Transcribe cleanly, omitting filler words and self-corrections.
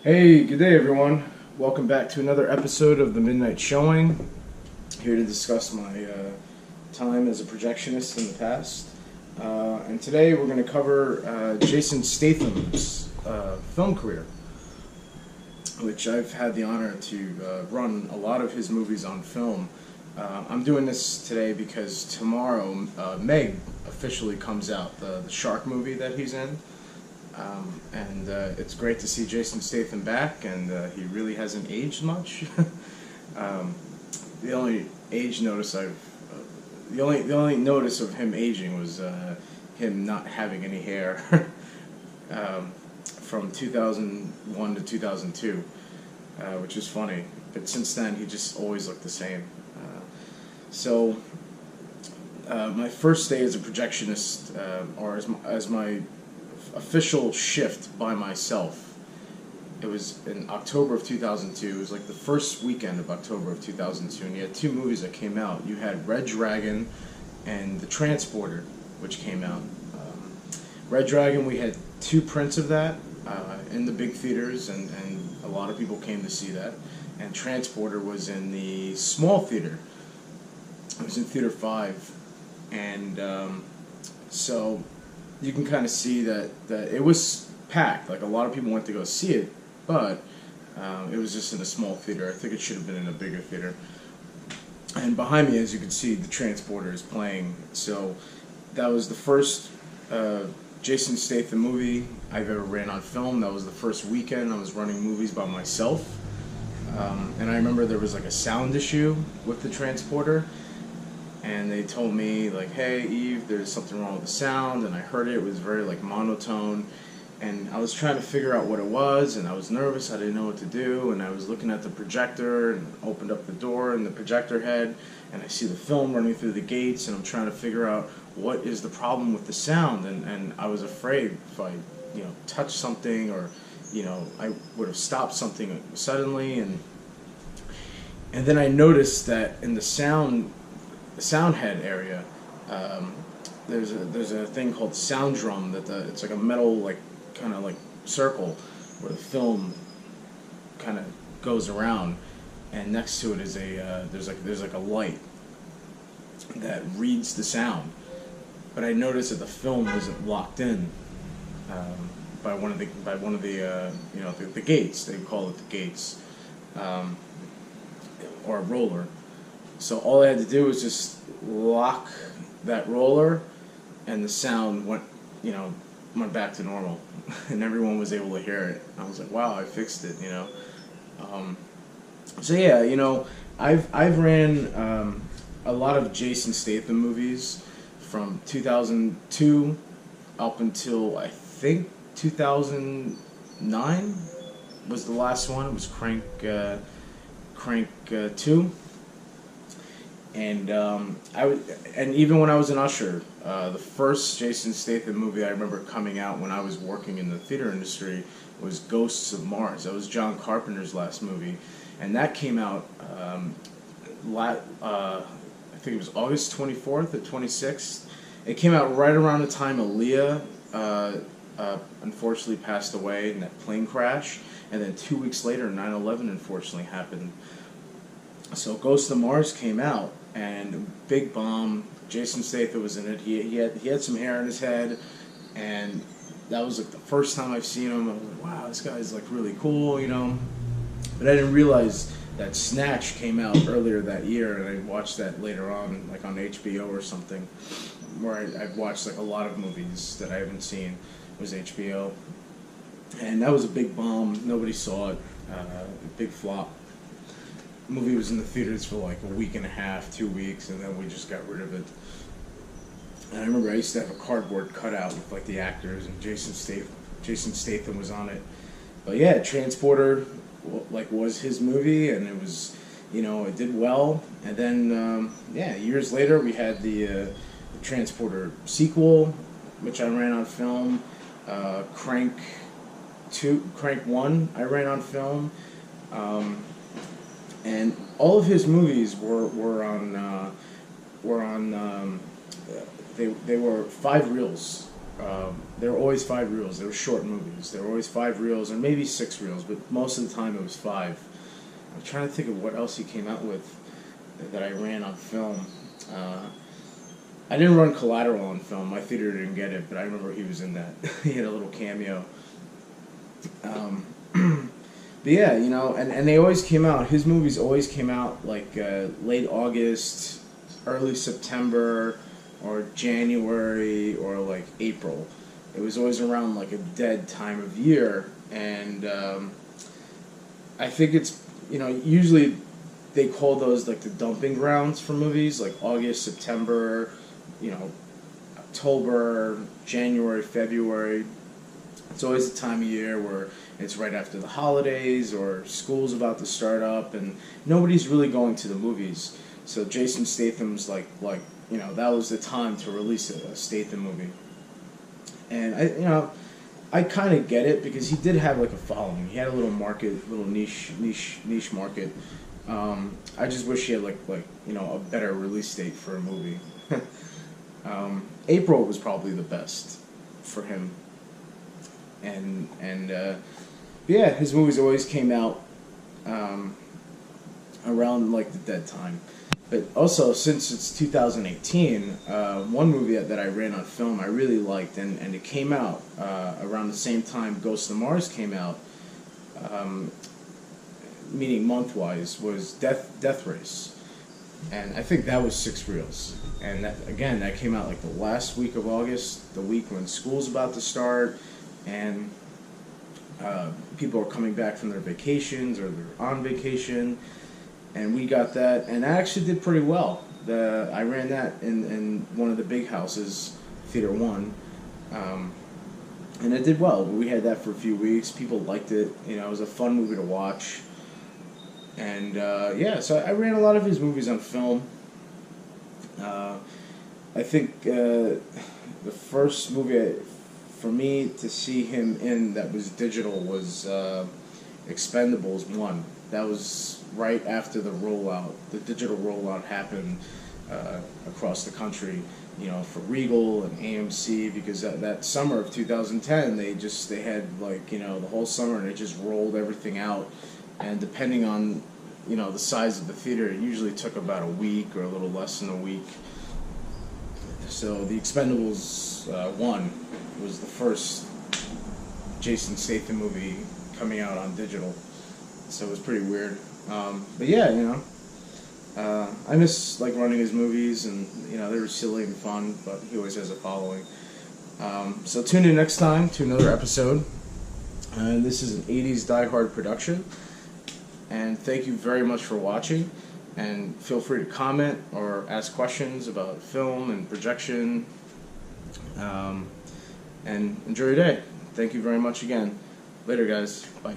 Hey, good day everyone. Welcome back to another episode of the Midnight Showing. Here to discuss my time as a projectionist in the past. And today we're going to cover Jason Statham's film career, which I've had the honor to run a lot of his movies on film. I'm doing this today because tomorrow Meg officially comes out, the shark movie that he's in. And it's great to see Jason Statham back, and he really hasn't aged much. The only age notice the only notice of him aging was him not having any hair from 2001 to 2002, which is funny. But since then, he just always looked the same. So my first day as a projectionist, or as my official shift by myself, it was in October of 2002. It was like the first weekend of October of 2002, and you had two movies that came out. You had Red Dragon and The Transporter, which came out. Red Dragon, we had two prints of that in the big theaters, and a lot of people came to see that. And Transporter was in the small theater. It was in Theater 5, and so you can kind of see that it was packed. Like, a lot of people went to go see it, but it was just in a small theater. I think it should have been in a bigger theater. And behind me, as you can see, The Transporter is playing. So that was the first Jason Statham movie I've ever ran on film. That was the first weekend I was running movies by myself. And I remember there was like a sound issue with The Transporter. And they told me, like, hey, Eve, there's something wrong with the sound. And I heard it was very, like, monotone. And I was trying to figure out what it was, and I was nervous. I didn't know what to do. And I was looking at the projector and opened up the door in the projector head. And I see the film running through the gates, and I'm trying to figure out what is the problem with the sound. And I was afraid if I, touched something, or, I would have stopped something suddenly. And then I noticed that in the sound head area, there's a thing called sound drum that it's like a metal, like, kind of like circle where the film kind of goes around, and next to it is there's like a light that reads the sound. But I noticed that the film wasn't locked in by one of the the gates. They call it the gates, or a roller. So all I had to do was just lock that roller, and the sound went back to normal, and everyone was able to hear it. I was like, wow, I fixed it, So yeah, I've ran a lot of Jason Statham movies from 2002 up until I think 2009 was the last one. It was Crank 2. And and even when I was an usher, the first Jason Statham movie I remember coming out when I was working in the theater industry was Ghosts of Mars. That was John Carpenter's last movie, and that came out I think it was August 24th or 26th. It came out right around the time Aaliyah unfortunately passed away in that plane crash, and then 2 weeks later 9/11 unfortunately happened. So Ghost of Mars came out, and big bomb. Jason Statham was in it. He had some hair in his head, and that was like the first time I've seen him. I was like, wow, this guy's like really cool, But I didn't realize that Snatch came out earlier that year, and I watched that later on, like on HBO or something, where I've watched like a lot of movies that I haven't seen. It was HBO, and that was a big bomb. Nobody saw it. Big flop. Movie was in the theaters for like a week and a half, 2 weeks, and then we just got rid of it. And I remember I used to have a cardboard cutout with like the actors, and Jason Statham was on it. But yeah, Transporter was his movie, and it was, it did well. And then years later we had the Transporter sequel, which I ran on film. Crank 1 I ran on film. And all of his movies were on they were 5 reels. They were always 5 reels. They were short movies. They were always 5 reels or maybe 6 reels, but most of the time it was 5. I'm trying to think of what else he came out with that I ran on film. I didn't run Collateral on film. My theater didn't get it, but I remember he was in that. He had a little cameo. But yeah, you know, and they always came out. His movies always came out like late August, early September, or January, or like April. It was always around like a dead time of year, and I think it's, you know, usually they call those like the dumping grounds for movies, like August, September, you know, October, January, February. It's always a time of year where it's right after the holidays or school's about to start up and nobody's really going to the movies. So Jason Statham's like you know, that was the time to release a Statham movie. And I kind of get it because he did have like a following. He had a little market, little niche market. I just wish he had like you know, a better release date for a movie. April was probably the best for him. And yeah, his movies always came out around like the dead time. But also, since it's 2018, one movie that I ran on film I really liked, and it came out around the same time Ghost of Mars came out, meaning month-wise, was Death Race. And I think that was 6 reels. And that, again, that came out like the last week of August, the week when school's about to start, and people are coming back from their vacations or they're on vacation. And we got that, and I actually did pretty well. I ran that in one of the big houses, Theater 1, and it did well. We had that for a few weeks. People liked it. You know, it was a fun movie to watch. And yeah, so I ran a lot of his movies on film. I think the first movie for me to see him in that was digital was Expendables 1. That was right after the rollout. The digital rollout happened across the country, you know, for Regal and AMC, because that summer of 2010, they had like, you know, the whole summer, and they just rolled everything out. And depending on, you know, the size of the theater, it usually took about a week or a little less than a week. So the Expendables 1 was the first Jason Statham movie coming out on digital. So it was pretty weird. But yeah, you know, I miss like running his movies, and you know, they were silly and fun, but he always has a following. So tune in next time to another episode. And this is an 80s Die Hard production. And thank you very much for watching. And feel free to comment or ask questions about film and projection. And enjoy your day. Thank you very much again. Later, guys. Bye.